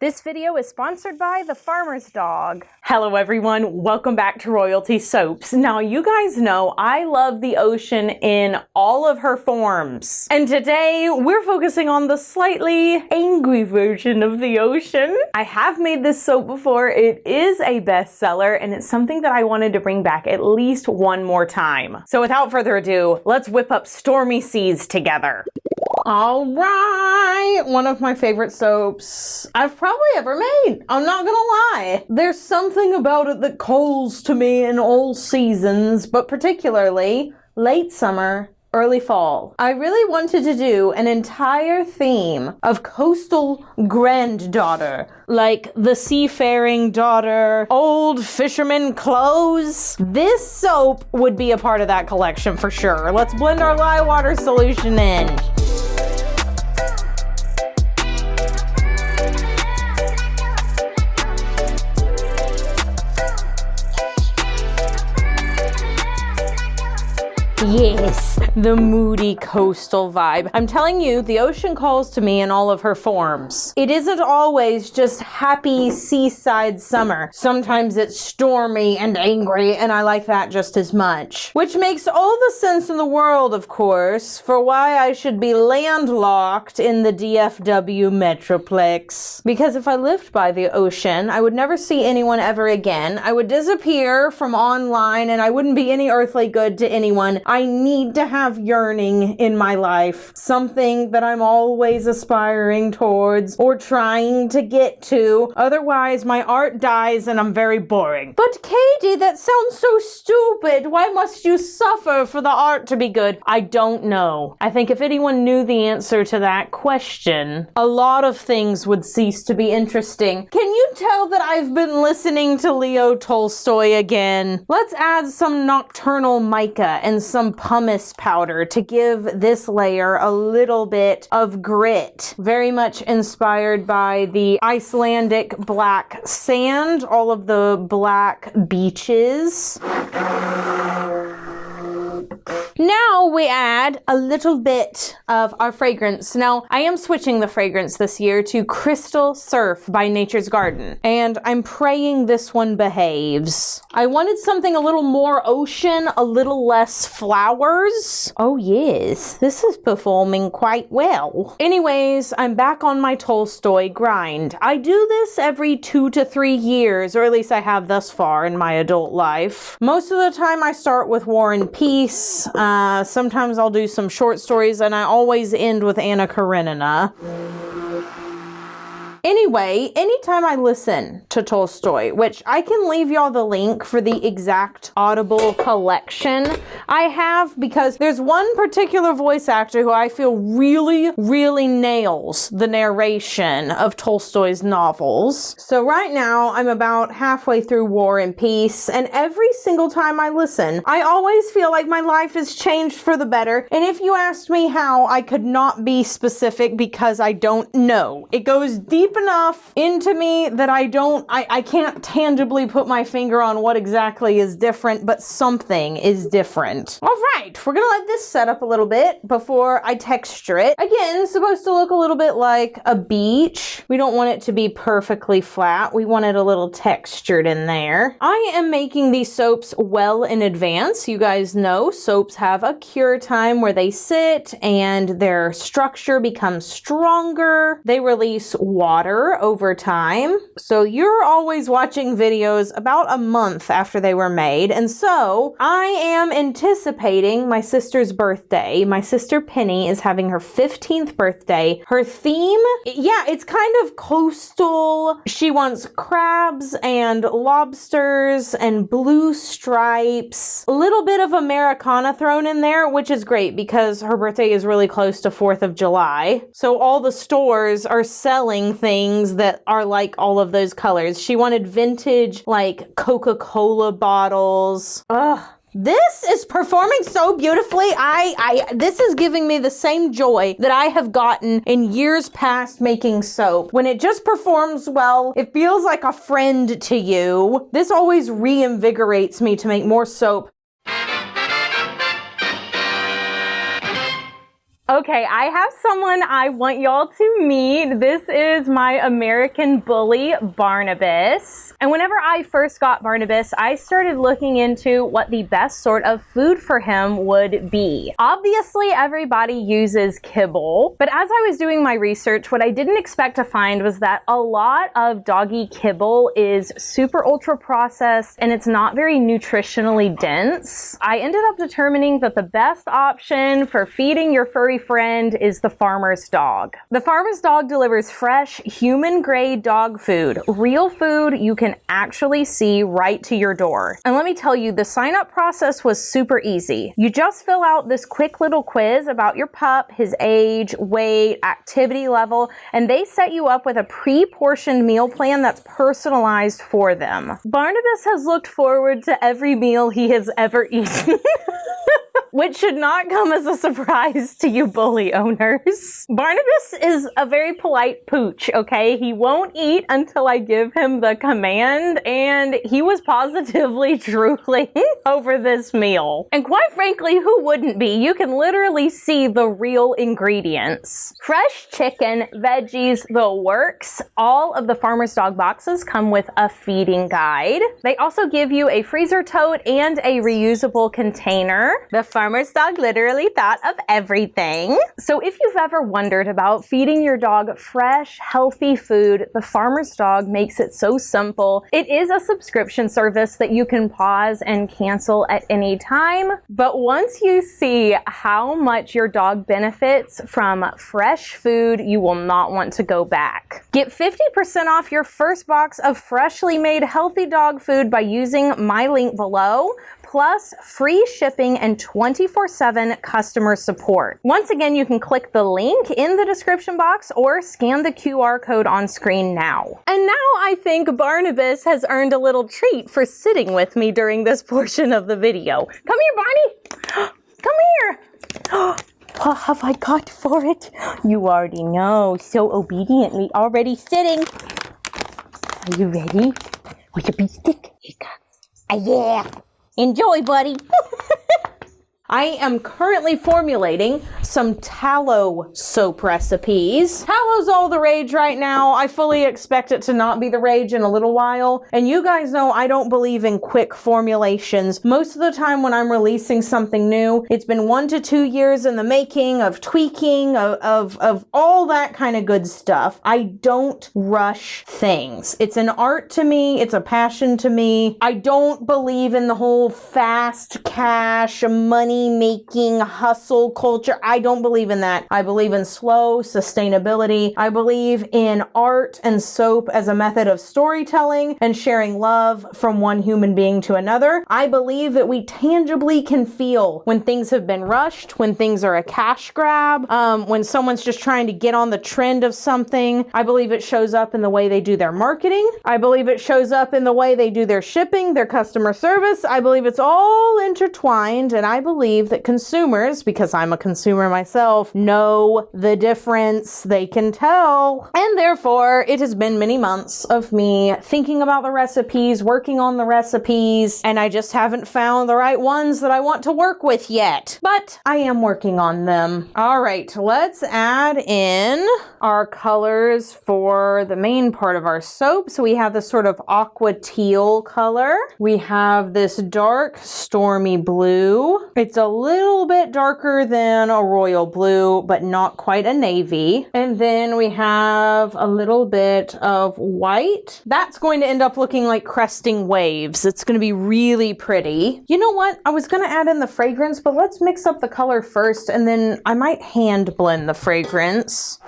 This video is sponsored by The Farmer's Dog. Hello everyone, welcome back to Royalty Soaps. Now you guys know I love the ocean in all of her forms. And today we're focusing on the slightly angry version of the ocean. I have made this soap before, it is a bestseller, and it's something that I wanted to bring back at least one more time. So without further ado, let's whip up stormy seas together. All right, one of my favorite soaps I've probably ever made. I'm not gonna lie. There's something about it that calls to me in all seasons, but particularly late summer, early fall. I really wanted to do an entire theme of coastal granddaughter, like the seafaring daughter, old fisherman clothes. This soap would be a part of that collection for sure. Let's blend our lye water solution in. Yes, the moody coastal vibe. I'm telling you, the ocean calls to me in all of her forms. It isn't always just happy seaside summer. Sometimes it's stormy and angry, and I like that just as much. Which makes all the sense in the world, of course, for why I should be landlocked in the DFW Metroplex. Because if I lived by the ocean, I would never see anyone ever again. I would disappear from online, and I wouldn't be any earthly good to anyone. I need to have yearning in my life, something that I'm always aspiring towards or trying to get to. Otherwise, my art dies and I'm very boring. But Katie, that sounds so stupid. Why must you suffer for the art to be good? I don't know. I think if anyone knew the answer to that question, a lot of things would cease to be interesting. Can you tell that I've been listening to Leo Tolstoy again? Let's add some nocturnal mica and some pumice powder to give this layer a little bit of grit. Very much inspired by the Icelandic black sand, all of the black beaches. Now we add a little bit of our fragrance. Now, I am switching the fragrance this year to Crystal Surf by Nature's Garden, and I'm praying this one behaves. I wanted something a little more ocean, a little less flowers. Oh yes, this is performing quite well. Anyways, I'm back on my Tolstoy grind. I do this every 2 to 3 years, or at least I have thus far in my adult life. Most of the time I start with War and Peace. Sometimes I'll do some short stories, and I always end with Anna Karenina. Anyway, anytime I listen to Tolstoy, which I can leave y'all the link for the exact Audible collection I have, because there's one particular voice actor who I feel really nails the narration of Tolstoy's novels. So right now, I'm about halfway through War and Peace, and every single time I listen, I always feel like my life has changed for the better. And if you asked me how, I could not be specific because I don't know. It goes deep enough into me that I can't tangibly put my finger on what exactly is different, but something is different. All right, we're gonna let this set up a little bit before I texture it. Again, it's supposed to look a little bit like a beach. We don't want it to be perfectly flat. We want it a little textured in there. I am making these soaps well in advance. You guys know soaps have a cure time where they sit and their structure becomes stronger. They release water over time. So you're always watching videos about a month after they were made. And so I am anticipating my sister's birthday. My sister Penny is having her 15th birthday. Her theme, yeah, it's kind of coastal. She wants crabs and lobsters and blue stripes. A little bit of Americana thrown in there, which is great because her birthday is really close to 4th of July. So all the stores are selling things that are like all of those colors. She wanted vintage, like Coca-Cola bottles. Ugh. This is performing so beautifully. This is giving me the same joy that I have gotten in years past making soap. When it just performs well, it feels like a friend to you. This always reinvigorates me to make more soap. Okay, I have someone I want y'all to meet. This is my American bully, Barnabas. And whenever I first got Barnabas, I started looking into what the best sort of food for him would be. Obviously, everybody uses kibble, but as I was doing my research, what I didn't expect to find was that a lot of doggy kibble is super ultra processed and it's not very nutritionally dense. I ended up determining that the best option for feeding your furry friend is the farmer's dog. The farmer's dog delivers fresh, human-grade dog food, real food you can actually see right to your door. And let me tell you, the sign-up process was super easy. You just fill out this quick little quiz about your pup, his age, weight, activity level, and they set you up with a pre-portioned meal plan that's personalized for them. Barnabas has looked forward to every meal he has ever eaten. Which should not come as a surprise to you bully owners. Barnabas is a very polite pooch, okay? He won't eat until I give him the command, and he was positively drooling over this meal. And quite frankly, who wouldn't be? You can literally see the real ingredients. Fresh chicken, veggies, the works. All of the Farmer's Dog boxes come with a feeding guide. They also give you a freezer tote and a reusable container. The Farmer's Dog literally thought of everything. So if you've ever wondered about feeding your dog fresh, healthy food, the Farmer's Dog makes it so simple. It is a subscription service that you can pause and cancel at any time. But once you see how much your dog benefits from fresh food, you will not want to go back. Get 50% off your first box of freshly made healthy dog food by using my link below, plus free shipping and 24/7 customer support. Once again, you can click the link in the description box or scan the QR code on screen now. And now I think Barnabas has earned a little treat for sitting with me during this portion of the video. Come here, Barney! Come here! What have I got for it? You already know, so obediently already sitting. Are you ready? With a beef stick? Yeah! Enjoy, buddy! I am currently formulating some tallow soap recipes. Tallow's all the rage right now. I fully expect it to not be the rage in a little while. And you guys know I don't believe in quick formulations. Most of the time when I'm releasing something new, it's been 1 to 2 years in the making of tweaking, of all that kind of good stuff. I don't rush things. It's an art to me. It's a passion to me. I don't believe in the whole fast cash, money-making hustle culture. I don't believe in that. I believe in slow sustainability. I believe in art and soap as a method of storytelling and sharing love from one human being to another. I believe that we tangibly can feel when things have been rushed, when things are a cash grab, when someone's just trying to get on the trend of something. I believe it shows up in the way they do their marketing. I believe it shows up in the way they do their shipping, their customer service. I believe it's all intertwined, and I believe that consumers, because I'm a consumer myself, know the difference. They can tell. And therefore, it has been many months of me thinking about the recipes, working on the recipes, and I just haven't found the right ones that I want to work with yet. But I am working on them. All right, let's add in our colors for the main part of our soap. So we have this sort of aqua teal color. We have this dark stormy blue. It's a little bit darker than a royal blue, but not quite a navy. And then we have a little bit of white. That's going to end up looking like cresting waves. It's going to be really pretty. You know what? I was going to add in the fragrance, but let's mix up the color first, and then I might hand blend the fragrance.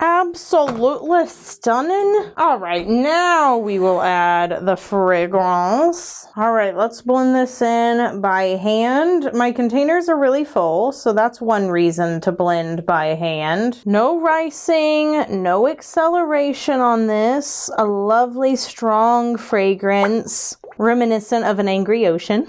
Absolutely stunning. All right, now we will add the fragrance. All right, let's blend this in by hand. My containers are really full, so that's one reason to blend by hand. No ricing, no acceleration on this. A lovely, strong fragrance, reminiscent of an angry ocean.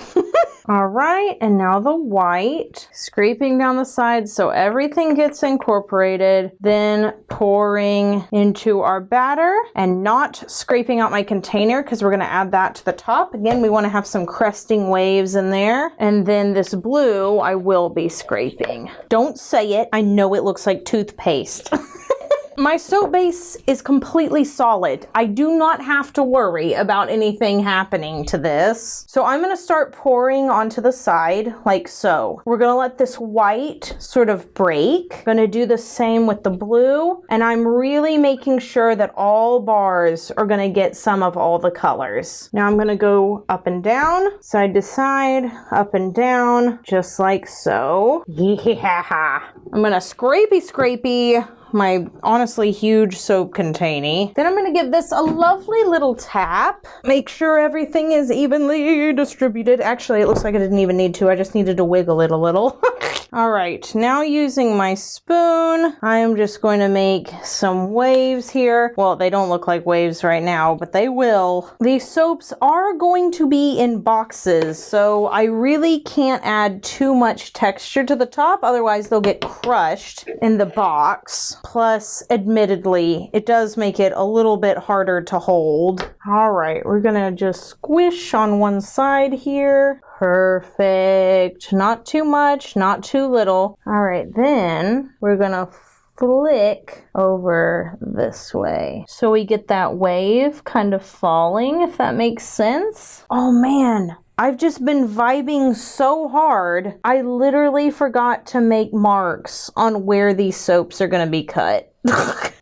All right, and now the white. Scraping down the sides so everything gets incorporated. Then pouring into our batter and not scraping out my container because we're going to add that to the top. Again, we want to have some cresting waves in there. And then this blue I will be scraping. Don't say it. I know it looks like toothpaste. My soap base is completely solid. I do not have to worry about anything happening to this. So I'm going to start pouring onto the side like so. We're going to let this white sort of break. Going to do the same with the blue. And I'm really making sure that all bars are going to get some of all the colors. Now I'm going to go up and down, side to side, up and down, just like so. Yeah. I'm going to scrapey my honestly huge soap container. Then I'm going to give this a lovely little tap. Make sure everything is evenly distributed. Actually, it looks like I didn't even need to. I just needed to wiggle it a little. All right, now using my spoon, I am just going to make some waves here. Well, they don't look like waves right now, but they will. These soaps are going to be in boxes, so I really can't add too much texture to the top, otherwise they'll get crushed in the box. Plus, admittedly, it does make it a little bit harder to hold. All right, we're gonna just squish on one side here. Perfect. Not too much, not too little. All right, then we're gonna flick over this way. So we get that wave kind of falling, if that makes sense. Oh man, I've just been vibing so hard. I literally forgot to make marks on where these soaps are gonna be cut.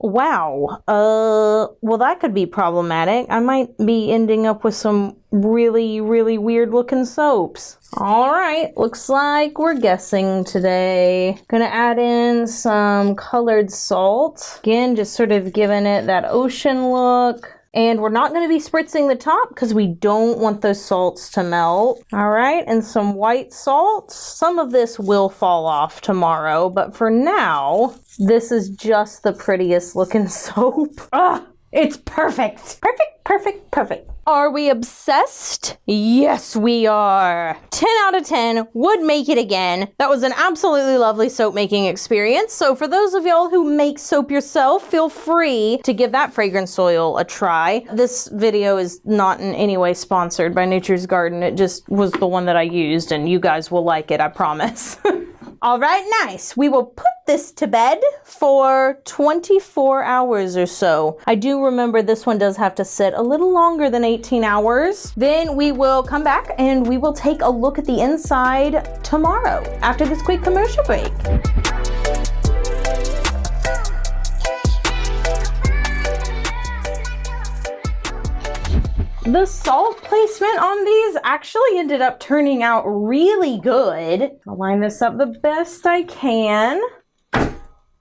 Wow. Well, that could be problematic. I might be ending up with some really, really weird looking soaps. All right, looks like we're guessing today. Gonna add in some colored salt. Again, just sort of giving it that ocean look. And we're not going to be spritzing the top because we don't want those salts to melt. All right, and some white salt. Some of this will fall off tomorrow, but for now, this is just the prettiest looking soap. Ah, it's perfect. Perfect, perfect, perfect. Are we obsessed? Yes, we are. 10 out of 10 would make it again. That was an absolutely lovely soap making experience. So for those of y'all who make soap yourself, feel free to give that fragrance oil a try. This video is not in any way sponsored by Nature's Garden. It just was the one that I used, and you guys will like it, I promise. All right, nice. We will put this to bed for 24 hours or so. I do remember this one does have to sit a little longer than 18 hours. Then we will come back and we will take a look at the inside tomorrow after this quick commercial break. The salt placement on these actually ended up turning out really good. I'll line this up the best I can.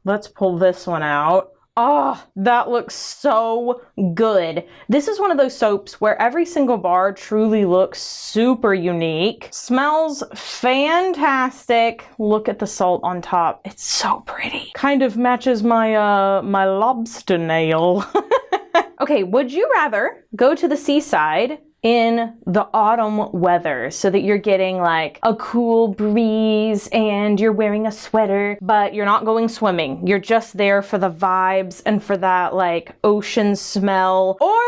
Let's pull this one out. Oh, that looks so good. This is one of those soaps where every single bar truly looks super unique. Smells fantastic. Look at the salt on top. It's so pretty. Kind of matches my my lobster nail. Okay, would you rather go to the seaside in the autumn weather so that you're getting like a cool breeze and you're wearing a sweater, but you're not going swimming? You're just there for the vibes and for that like ocean smell. Or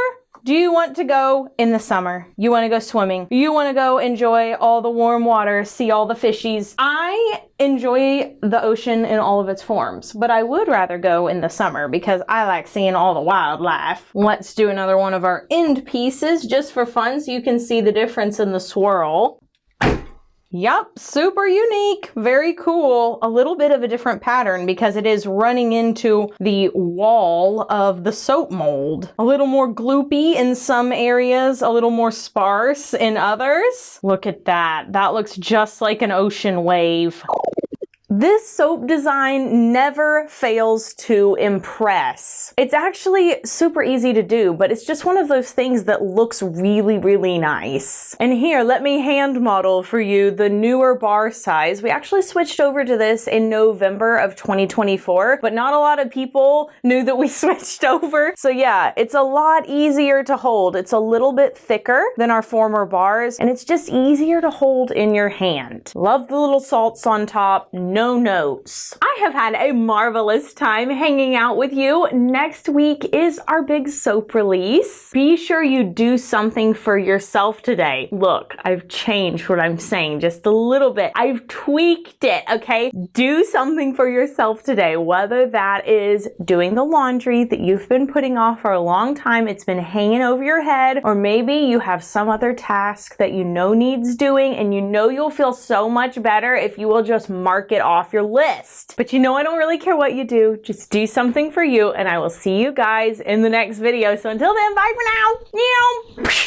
do you want to go in the summer? You want to go swimming. You want to go enjoy all the warm water, see all the fishies. I enjoy the ocean in all of its forms, but I would rather go in the summer because I like seeing all the wildlife. Let's do another one of our end pieces just for fun so you can see the difference in the swirl. Yup, super unique, very cool. A little bit of a different pattern because it is running into the wall of the soap mold. A little more gloopy in some areas, a little more sparse in others. Look at that. That looks just like an ocean wave. This soap design never fails to impress. It's actually super easy to do, but it's just one of those things that looks really, really nice. And here, let me hand model for you the newer bar size. We actually switched over to this in November of 2024, but not a lot of people knew that we switched over. So yeah, it's a lot easier to hold. It's a little bit thicker than our former bars, and it's just easier to hold in your hand. Love the little salts on top, no notes. I have had a marvelous time hanging out with you. Next week is our big soap release. Be sure you do something for yourself today. Look, I've changed what I'm saying just a little bit. I've tweaked it, okay? Do something for yourself today, whether that is doing the laundry that you've been putting off for a long time, it's been hanging over your head, or maybe you have some other task that you know needs doing and you know you'll feel so much better if you will just mark it off your list. But you know I don't really care what you do, just do something for you, and I will see you guys in the next video. So until then, bye for now. Meow.